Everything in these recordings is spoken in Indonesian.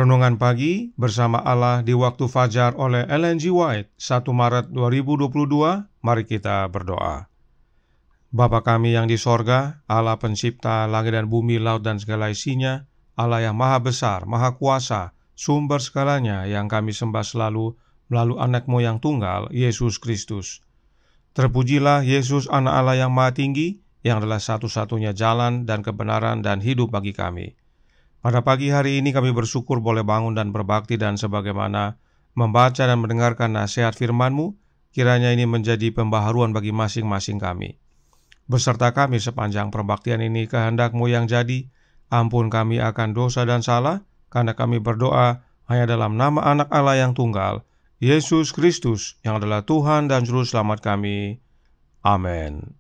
Renungan Pagi bersama Allah di waktu fajar oleh Ellen G. White, 1 Maret 2022. Mari kita berdoa. Bapa kami yang di sorga, Allah pencipta langit dan bumi, laut dan segala isinya, Allah yang maha besar, maha kuasa, sumber segalanya, yang kami sembah selalu melalui anak-Mu yang tunggal, Yesus Kristus. Terpujilah Yesus, anak Allah yang maha tinggi, yang adalah satu-satunya jalan dan kebenaran dan hidup bagi kami. Pada pagi hari ini kami bersyukur boleh bangun dan berbakti, dan sebagaimana membaca dan mendengarkan nasihat firman-Mu, kiranya ini menjadi pembaharuan bagi masing-masing kami. Beserta kami sepanjang perbaktian ini, kehendak-Mu yang jadi. Ampun kami akan dosa dan salah, karena kami berdoa hanya dalam nama anak Allah yang tunggal, Yesus Kristus, yang adalah Tuhan dan Juru Selamat kami. Amin.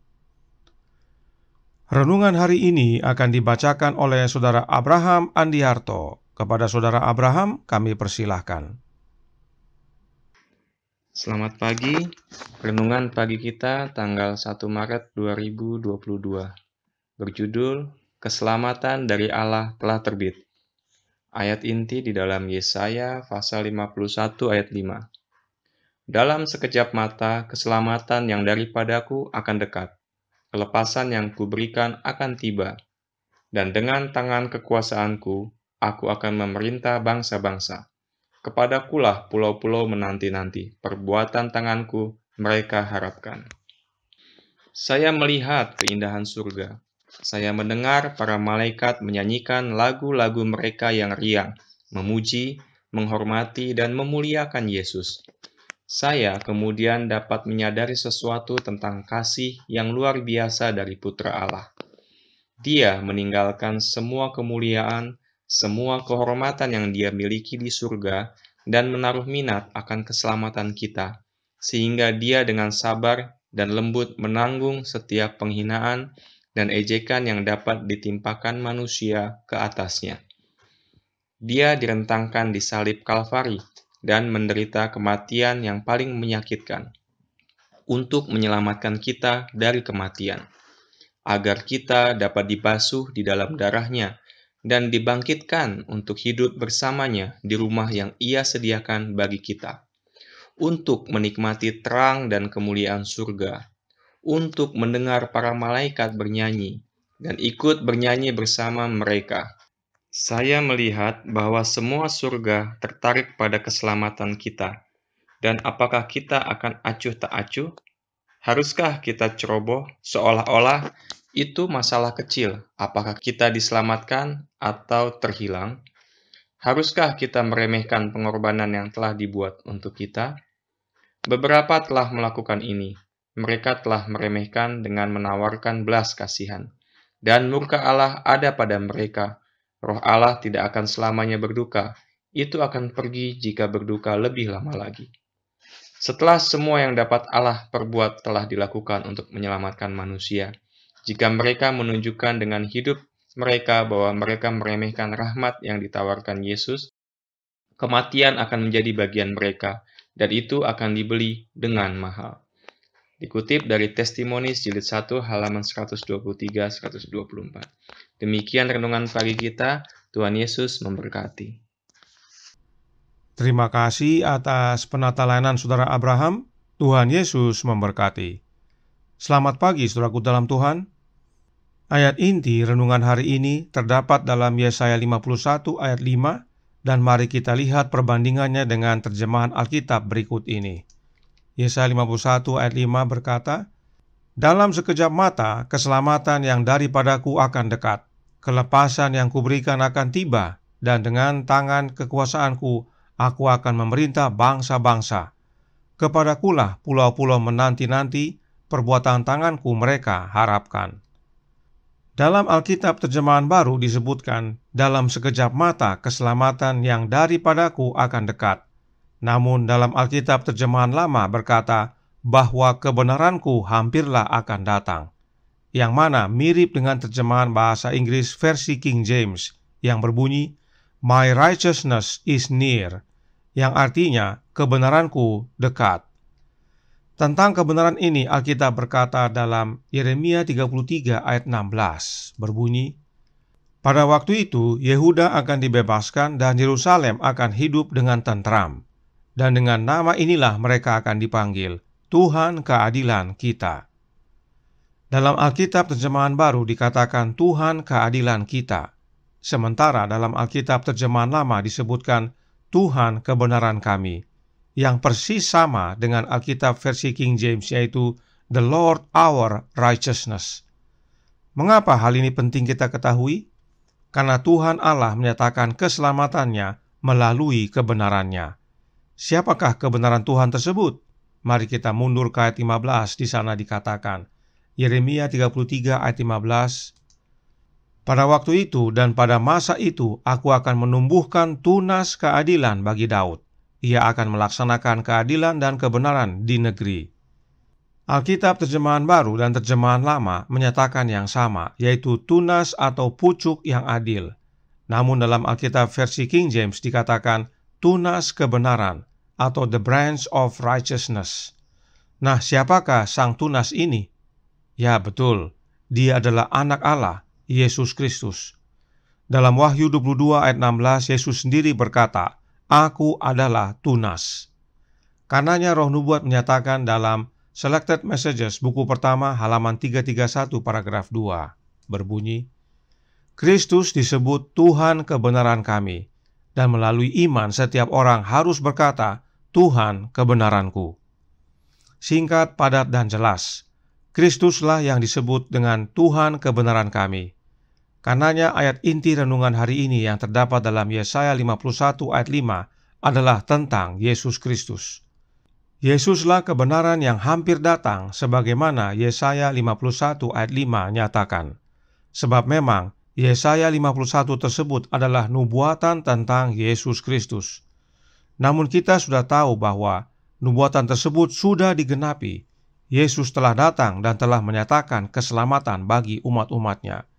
Renungan hari ini akan dibacakan oleh Saudara Abraham Andiarto. Kepada Saudara Abraham, kami persilahkan. Selamat pagi. Renungan pagi kita tanggal 1 Maret 2022. Berjudul, Keselamatan dari Allah telah terbit. Ayat inti di dalam Yesaya pasal 51 ayat 5. Dalam sekejap mata, keselamatan yang daripadaku akan dekat. Kelepasan yang kuberikan akan tiba, dan dengan tangan kekuasaanku, aku akan memerintah bangsa-bangsa. Kepadakulah pulau-pulau menanti-nanti, perbuatan tanganku mereka harapkan. Saya melihat keindahan surga. Saya mendengar para malaikat menyanyikan lagu-lagu mereka yang riang, memuji, menghormati, dan memuliakan Yesus. Saya kemudian dapat menyadari sesuatu tentang kasih yang luar biasa dari Putra Allah. Dia meninggalkan semua kemuliaan, semua kehormatan yang Dia miliki di surga, dan menaruh minat akan keselamatan kita, sehingga Dia dengan sabar dan lembut menanggung setiap penghinaan dan ejekan yang dapat ditimpakan manusia ke atasnya. Dia direntangkan di salib Kalvari dan menderita kematian yang paling menyakitkan untuk menyelamatkan kita dari kematian, agar kita dapat dibasuh di dalam darahnya dan dibangkitkan untuk hidup bersamanya di rumah yang Ia sediakan bagi kita, untuk menikmati terang dan kemuliaan surga, untuk mendengar para malaikat bernyanyi dan ikut bernyanyi bersama mereka. Saya melihat bahwa semua surga tertarik pada keselamatan kita. Dan apakah kita akan acuh tak acuh? Haruskah kita ceroboh seolah-olah itu masalah kecil? Apakah kita diselamatkan atau terhilang? Haruskah kita meremehkan pengorbanan yang telah dibuat untuk kita? Beberapa telah melakukan ini. Mereka telah meremehkan dengan menawarkan belas kasihan. Dan murka Allah ada pada mereka. Roh Allah tidak akan selamanya berduka. Itu akan pergi jika berduka lebih lama lagi. Setelah semua yang dapat Allah perbuat telah dilakukan untuk menyelamatkan manusia, jika mereka menunjukkan dengan hidup mereka bahwa mereka meremehkan rahmat yang ditawarkan Yesus, kematian akan menjadi bagian mereka, dan itu akan dibeli dengan mahal. Dikutip dari Testimonies jilid 1 halaman 123-124. Demikian renungan pagi kita. Tuhan Yesus memberkati. Terima kasih atas penata layanan Saudara Abraham. Tuhan Yesus memberkati. Selamat pagi saudaraku dalam Tuhan. Ayat inti renungan hari ini terdapat dalam Yesaya 51 ayat 5, dan mari kita lihat perbandingannya dengan terjemahan Alkitab berikut ini. Yesaya 51 ayat 5 berkata, "Dalam sekejap mata, keselamatan yang daripadaku akan dekat. Kelepasan yang kuberikan akan tiba, dan dengan tangan kekuasaanku, aku akan memerintah bangsa-bangsa. Kepadakulah pulau-pulau menanti-nanti, perbuatan tanganku mereka harapkan." Dalam Alkitab terjemahan baru disebutkan, dalam sekejap mata keselamatan yang daripadaku akan dekat. Namun dalam Alkitab terjemahan lama berkata bahwa kebenaranku hampirlah akan datang, yang mana mirip dengan terjemahan bahasa Inggris versi King James yang berbunyi, "My righteousness is near," yang artinya kebenaranku dekat. Tentang kebenaran ini Alkitab berkata dalam Yeremia 33 ayat 16 berbunyi, Pada waktu itu, Yehuda akan dibebaskan dan Yerusalem akan hidup dengan tentram. Dan dengan nama inilah mereka akan dipanggil, Tuhan Keadilan Kita. Dalam Alkitab Terjemahan Baru dikatakan Tuhan Keadilan Kita. Sementara dalam Alkitab Terjemahan Lama disebutkan Tuhan Kebenaran Kami, yang persis sama dengan Alkitab versi King James, yaitu The Lord Our Righteousness. Mengapa hal ini penting kita ketahui? Karena Tuhan Allah menyatakan keselamatannya melalui kebenarannya. Siapakah kebenaran Tuhan tersebut? Mari kita mundur ke ayat 15, di sana dikatakan, Yeremia 33 ayat 15, pada waktu itu dan pada masa itu aku akan menumbuhkan tunas keadilan bagi Daud. Ia akan melaksanakan keadilan dan kebenaran di negeri. Alkitab Terjemahan Baru dan Terjemahan Lama menyatakan yang sama, yaitu tunas atau pucuk yang adil. Namun dalam Alkitab versi King James dikatakan tunas kebenaran atau the branch of righteousness. Nah, siapakah sang tunas ini? Ya betul, dia adalah anak Allah, Yesus Kristus. Dalam Wahyu 22 ayat 16, Yesus sendiri berkata, Aku adalah tunas. Karenanya Roh Nubuat menyatakan dalam Selected Messages, buku pertama, halaman 331, paragraf 2, berbunyi, Kristus disebut Tuhan kebenaran kami, dan melalui iman setiap orang harus berkata, Tuhan kebenaranku. Singkat, padat, dan jelas, Kristuslah yang disebut dengan Tuhan kebenaran kami. Karenanya ayat inti renungan hari ini yang terdapat dalam Yesaya 51 ayat 5 adalah tentang Yesus Kristus. Yesuslah kebenaran yang hampir datang, sebagaimana Yesaya 51 ayat 5 nyatakan. Sebab memang Yesaya 51 tersebut adalah nubuatan tentang Yesus Kristus. Namun kita sudah tahu bahwa nubuatan tersebut sudah digenapi. Yesus telah datang dan telah menyatakan keselamatan bagi umat-umatnya.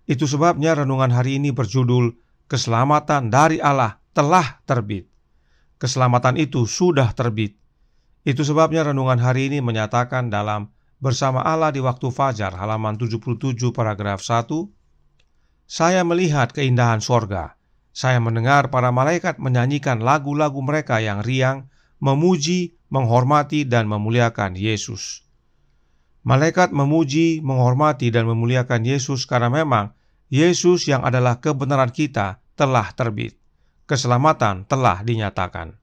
Itu sebabnya renungan hari ini berjudul Keselamatan dari Allah telah terbit. Keselamatan itu sudah terbit. Itu sebabnya renungan hari ini menyatakan dalam Bersama Allah di Waktu Fajar, halaman 77, paragraf 1, Saya melihat keindahan sorga. Saya mendengar para malaikat menyanyikan lagu-lagu mereka yang riang, memuji, menghormati, dan memuliakan Yesus. Malaikat memuji, menghormati, dan memuliakan Yesus karena memang Yesus yang adalah kebenaran kita telah terbit. Keselamatan telah dinyatakan.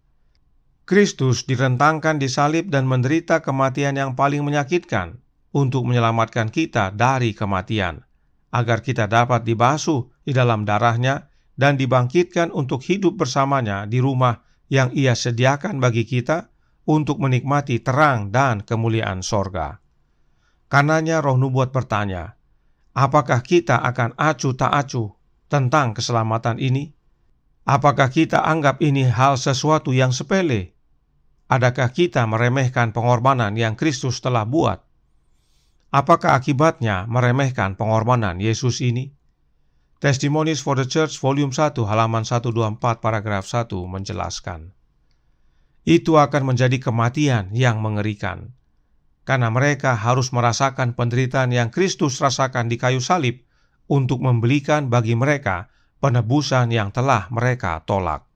Kristus direntangkan di salib dan menderita kematian yang paling menyakitkan untuk menyelamatkan kita dari kematian, agar kita dapat dibasuh di dalam darahnya dan dibangkitkan untuk hidup bersamanya di rumah yang Ia sediakan bagi kita untuk menikmati terang dan kemuliaan sorga. Karenanya Roh Nubuat bertanya, apakah kita akan acuh tak acuh tentang keselamatan ini? Apakah kita anggap ini hal sesuatu yang sepele? Adakah kita meremehkan pengorbanan yang Kristus telah buat? Apakah akibatnya meremehkan pengorbanan Yesus ini? Testimonies for the Church, volume 1, halaman 124, paragraf 1 menjelaskan. Itu akan menjadi kematian yang mengerikan, karena mereka harus merasakan penderitaan yang Kristus rasakan di kayu salib untuk membelikan bagi mereka penebusan yang telah mereka tolak.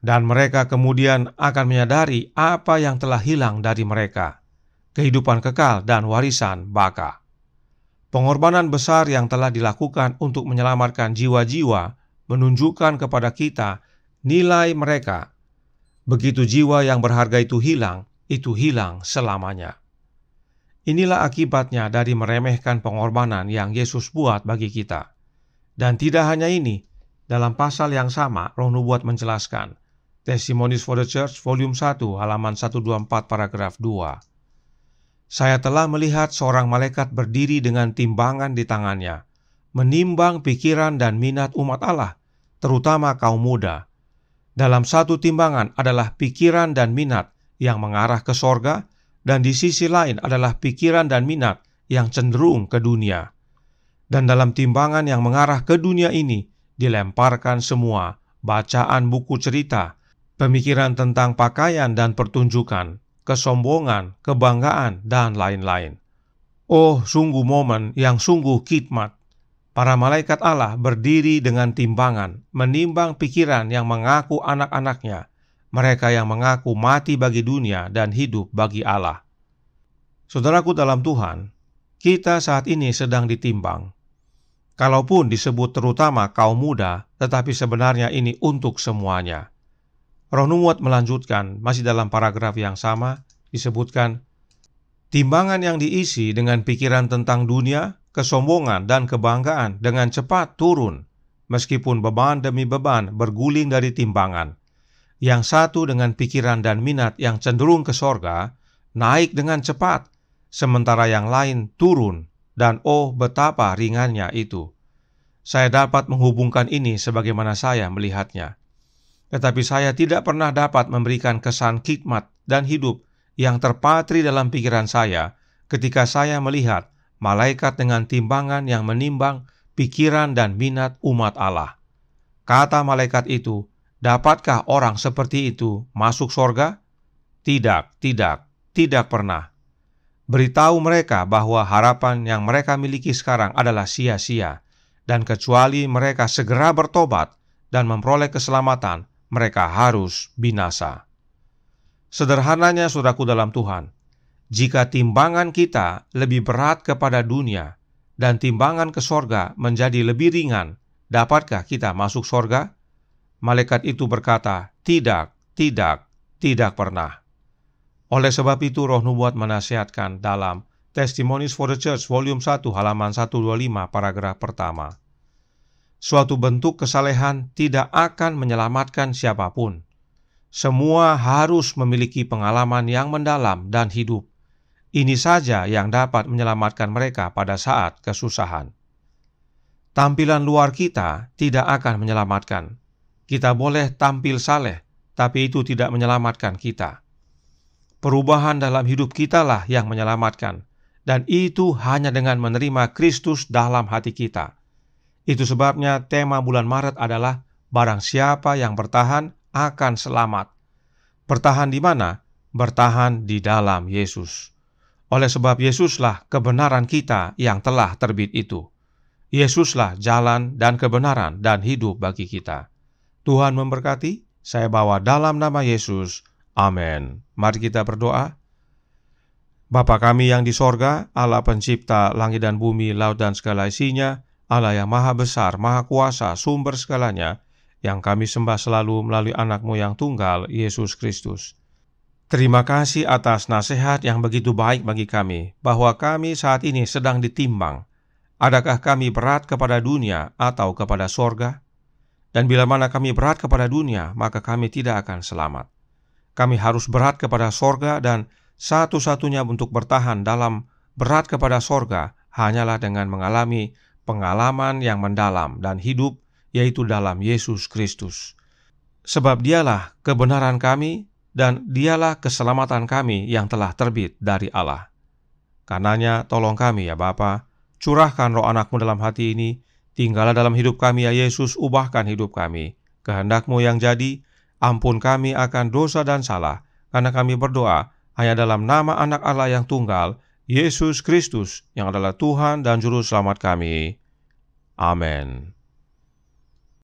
Dan mereka kemudian akan menyadari apa yang telah hilang dari mereka, kehidupan kekal dan warisan baka. Pengorbanan besar yang telah dilakukan untuk menyelamatkan jiwa-jiwa menunjukkan kepada kita nilai mereka. Begitu jiwa yang berharga itu hilang selamanya. Inilah akibatnya dari meremehkan pengorbanan yang Yesus buat bagi kita. Dan tidak hanya ini, dalam pasal yang sama Roh Nubuat menjelaskan, Testimonies for the Church, volume 1, halaman 124, paragraf 2. Saya telah melihat seorang malaikat berdiri dengan timbangan di tangannya, menimbang pikiran dan minat umat Allah, terutama kaum muda. Dalam satu timbangan adalah pikiran dan minat yang mengarah ke sorga, dan di sisi lain adalah pikiran dan minat yang cenderung ke dunia. Dan dalam timbangan yang mengarah ke dunia ini, dilemparkan semua bacaan buku cerita, pemikiran tentang pakaian dan pertunjukan, kesombongan, kebanggaan, dan lain-lain. Oh, sungguh momen yang sungguh khidmat. Para malaikat Allah berdiri dengan timbangan, menimbang pikiran yang mengaku anak-anaknya, mereka yang mengaku mati bagi dunia dan hidup bagi Allah. Saudaraku dalam Tuhan, kita saat ini sedang ditimbang. Kalaupun disebut terutama kaum muda, tetapi sebenarnya ini untuk semuanya. Roh Nubuat melanjutkan, masih dalam paragraf yang sama, disebutkan, timbangan yang diisi dengan pikiran tentang dunia, kesombongan dan kebanggaan dengan cepat turun, meskipun beban demi beban berguling dari timbangan. Yang satu dengan pikiran dan minat yang cenderung ke sorga, naik dengan cepat, sementara yang lain turun, dan oh betapa ringannya itu. Saya dapat menghubungkan ini sebagaimana saya melihatnya. Tetapi saya tidak pernah dapat memberikan kesan khidmat dan hidup yang terpatri dalam pikiran saya ketika saya melihat malaikat dengan timbangan yang menimbang pikiran dan minat umat Allah. Kata malaikat itu, dapatkah orang seperti itu masuk sorga? Tidak pernah. Beritahu mereka bahwa harapan yang mereka miliki sekarang adalah sia-sia, dan kecuali mereka segera bertobat dan memperoleh keselamatan, mereka harus binasa. Sederhananya, saudaraku dalam Tuhan, jika timbangan kita lebih berat kepada dunia dan timbangan ke sorga menjadi lebih ringan, dapatkah kita masuk sorga? Malaikat itu berkata, tidak pernah. Oleh sebab itu Roh Nubuat menasihatkan dalam Testimonies for the Church volume 1 halaman 125 paragraf pertama. Suatu bentuk kesalehan tidak akan menyelamatkan siapapun. Semua harus memiliki pengalaman yang mendalam dan hidup. Ini saja yang dapat menyelamatkan mereka pada saat kesusahan. Tampilan luar kita tidak akan menyelamatkan. Kita boleh tampil saleh, tapi itu tidak menyelamatkan kita. Perubahan dalam hidup kitalah yang menyelamatkan, dan itu hanya dengan menerima Kristus dalam hati kita. Itu sebabnya tema bulan Maret adalah barang siapa yang bertahan akan selamat. Bertahan di mana? Bertahan di dalam Yesus. Oleh sebab Yesuslah kebenaran kita yang telah terbit itu. Yesuslah jalan dan kebenaran dan hidup bagi kita. Tuhan memberkati. Saya bawa dalam nama Yesus. Amin. Mari kita berdoa. Bapa kami yang di sorga, Allah pencipta langit dan bumi, laut dan segala isinya, Allah yang maha besar, maha kuasa, sumber segalanya, yang kami sembah selalu melalui anak-Mu yang tunggal, Yesus Kristus. Terima kasih atas nasihat yang begitu baik bagi kami, bahwa kami saat ini sedang ditimbang. Adakah kami berat kepada dunia atau kepada sorga? Dan bila mana kami berat kepada dunia, maka kami tidak akan selamat. Kami harus berat kepada sorga, dan satu-satunya untuk bertahan dalam berat kepada sorga hanyalah dengan mengalami pengalaman yang mendalam dan hidup, yaitu dalam Yesus Kristus. Sebab Dialah kebenaran kami, dan Dialah keselamatan kami yang telah terbit dari Allah. Karenanya tolong kami ya Bapa, curahkan roh anak-Mu dalam hati ini, tinggallah dalam hidup kami ya Yesus, ubahkan hidup kami. Kehendak-Mu yang jadi, ampun kami akan dosa dan salah, karena kami berdoa hanya dalam nama anak Allah yang tunggal, Yesus Kristus, yang adalah Tuhan dan Juru Selamat kami. Amin.